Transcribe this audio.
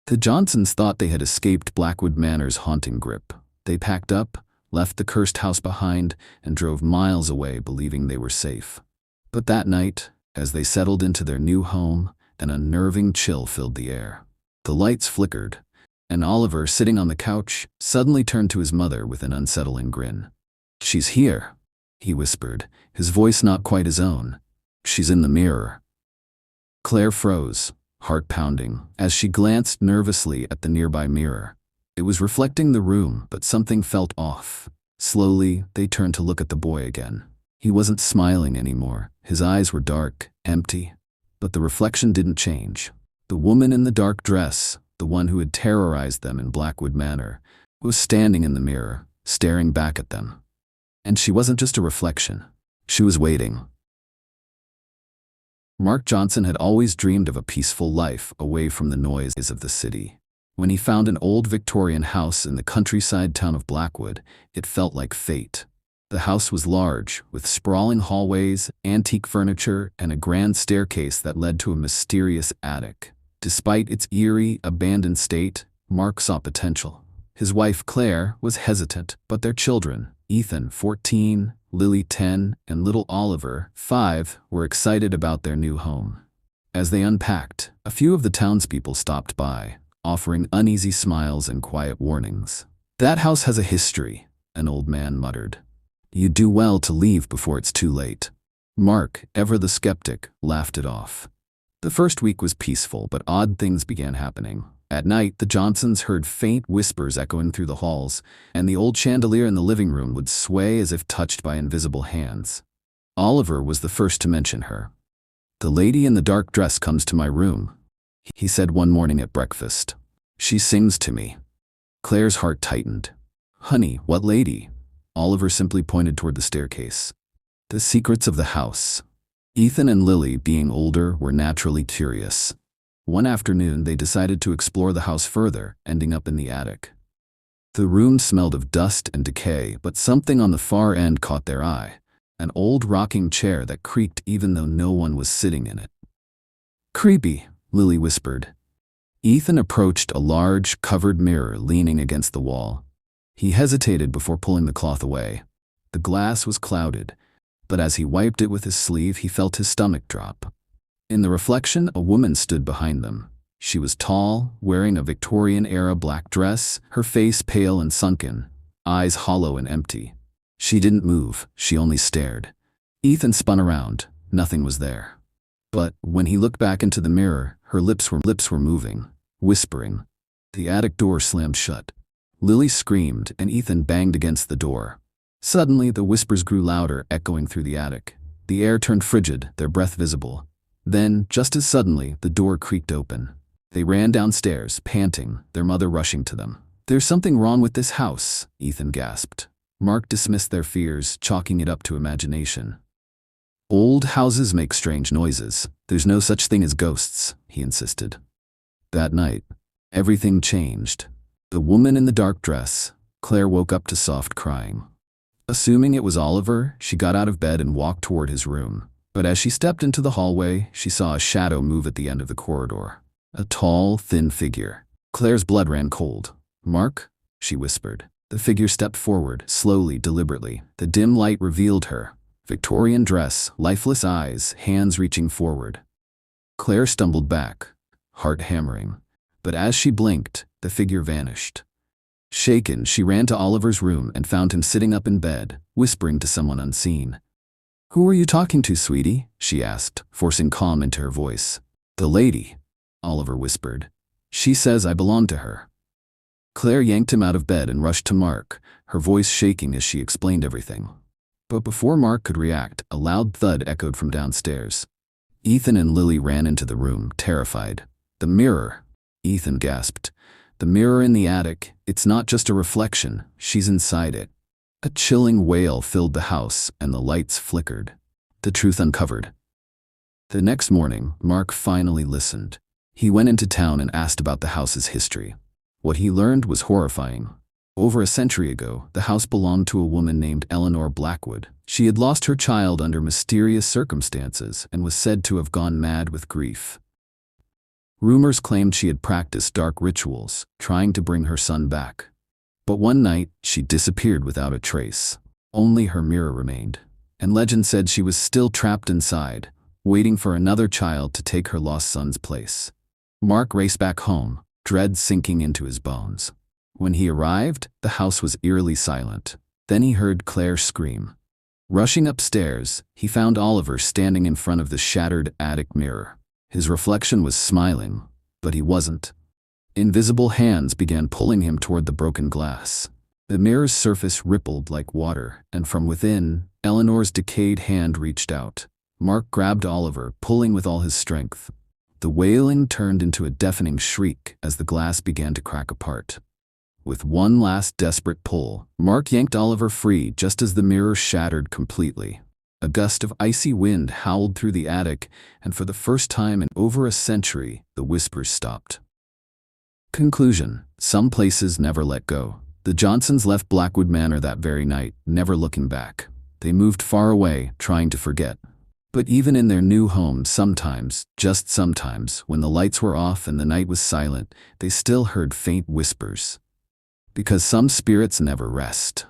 The Johnsons thought they had escaped Blackwood Manor's haunting grip. They packed up, left the cursed house behind, and drove miles away believing they were safe. But that night, as they settled into their new home, an unnerving chill filled the air. The lights flickered, and Oliver, sitting on the couch, suddenly turned to his mother with an unsettling grin. "She's here," he whispered, his voice not quite his own. "She's in the mirror." Claire froze, heart pounding, as she glanced nervously at the nearby mirror. It was reflecting the room, but something felt off. Slowly, they turned to look at the boy again. He wasn't smiling anymore. His eyes were dark, empty. But the reflection didn't change. The woman in the dark dress, the one who had terrorized them in Blackwood Manor, was standing in the mirror, staring back at them. And she wasn't just a reflection. She was waiting. Mark Johnson had always dreamed of a peaceful life away from the noise of the city. When he found an old Victorian house in the countryside town of Blackwood, it felt like fate. The house was large, with sprawling hallways, antique furniture, and a grand staircase that led to a mysterious attic. Despite its eerie, abandoned state, Mark saw potential. His wife, Claire, was hesitant, but their children, Ethan, 14, Lily, 10, and little Oliver, 5, were excited about their new home. As they unpacked, a few of the townspeople stopped by, offering uneasy smiles and quiet warnings. "That house has a history," an old man muttered. "You do well to leave before it's too late." Mark, ever the skeptic, laughed it off. The first week was peaceful, but odd things began happening. At night, the Johnsons heard faint whispers echoing through the halls, and the old chandelier in the living room would sway as if touched by invisible hands. Oliver was the first to mention her. "The lady in the dark dress comes to my room," he said one morning at breakfast. "She sings to me." Claire's heart tightened. "Honey, what lady?" Oliver simply pointed toward the staircase. "The secrets of the house." Ethan and Lily, being older, were naturally curious. One afternoon, they decided to explore the house further, ending up in the attic. The room smelled of dust and decay, but something on the far end caught their eye. An old rocking chair that creaked even though no one was sitting in it. "Creepy," Lily whispered. Ethan approached a large, covered mirror leaning against the wall. He hesitated before pulling the cloth away. The glass was clouded, but as he wiped it with his sleeve, he felt his stomach drop. In the reflection, a woman stood behind them. She was tall, wearing a Victorian-era black dress, her face pale and sunken, eyes hollow and empty. She didn't move, she only stared. Ethan spun around. Nothing was there. But when he looked back into the mirror, her lips were moving, whispering. The attic door slammed shut. Lily screamed, and Ethan banged against the door. Suddenly, the whispers grew louder, echoing through the attic. The air turned frigid, their breath visible. Then, just as suddenly, the door creaked open. They ran downstairs, panting, their mother rushing to them. "There's something wrong with this house," Ethan gasped. Mark dismissed their fears, chalking it up to imagination. "Old houses make strange noises. There's no such thing as ghosts," he insisted. That night, everything changed. The woman in the dark dress, Claire, woke up to soft crying. Assuming it was Oliver, she got out of bed and walked toward his room. But as she stepped into the hallway, she saw a shadow move at the end of the corridor. A tall, thin figure. Claire's blood ran cold. "Mark?" she whispered. The figure stepped forward, slowly, deliberately. The dim light revealed her. Victorian dress, lifeless eyes, hands reaching forward. Claire stumbled back, heart hammering. But as she blinked, the figure vanished. Shaken, she ran to Oliver's room and found him sitting up in bed, whispering to someone unseen. "Who are you talking to, sweetie?" she asked, forcing calm into her voice. "The lady," Oliver whispered. "She says I belong to her." Claire yanked him out of bed and rushed to Mark, her voice shaking as she explained everything. But before Mark could react, a loud thud echoed from downstairs. Ethan and Lily ran into the room, terrified. "The mirror," Ethan gasped. "The mirror in the attic, it's not just a reflection, she's inside it." A chilling wail filled the house, and the lights flickered. The truth uncovered. The next morning, Mark finally listened. He went into town and asked about the house's history. What he learned was horrifying. Over a century ago, the house belonged to a woman named Eleanor Blackwood. She had lost her child under mysterious circumstances and was said to have gone mad with grief. Rumors claimed she had practiced dark rituals, trying to bring her son back. But one night, she disappeared without a trace. Only her mirror remained, and legend said she was still trapped inside, waiting for another child to take her lost son's place. Mark raced back home, dread sinking into his bones. When he arrived, the house was eerily silent. Then he heard Claire scream. Rushing upstairs, he found Oliver standing in front of the shattered attic mirror. His reflection was smiling, but he wasn't. Invisible hands began pulling him toward the broken glass. The mirror's surface rippled like water, and from within, Eleanor's decayed hand reached out. Mark grabbed Oliver, pulling with all his strength. The wailing turned into a deafening shriek as the glass began to crack apart. With one last desperate pull, Mark yanked Oliver free just as the mirror shattered completely. A gust of icy wind howled through the attic, and for the first time in over a century, the whispers stopped. Conclusion: some places never let go. The Johnsons left Blackwood Manor that very night, never looking back. They moved far away, trying to forget. But even in their new home, sometimes, just sometimes, when the lights were off and the night was silent, they still heard faint whispers. Because some spirits never rest.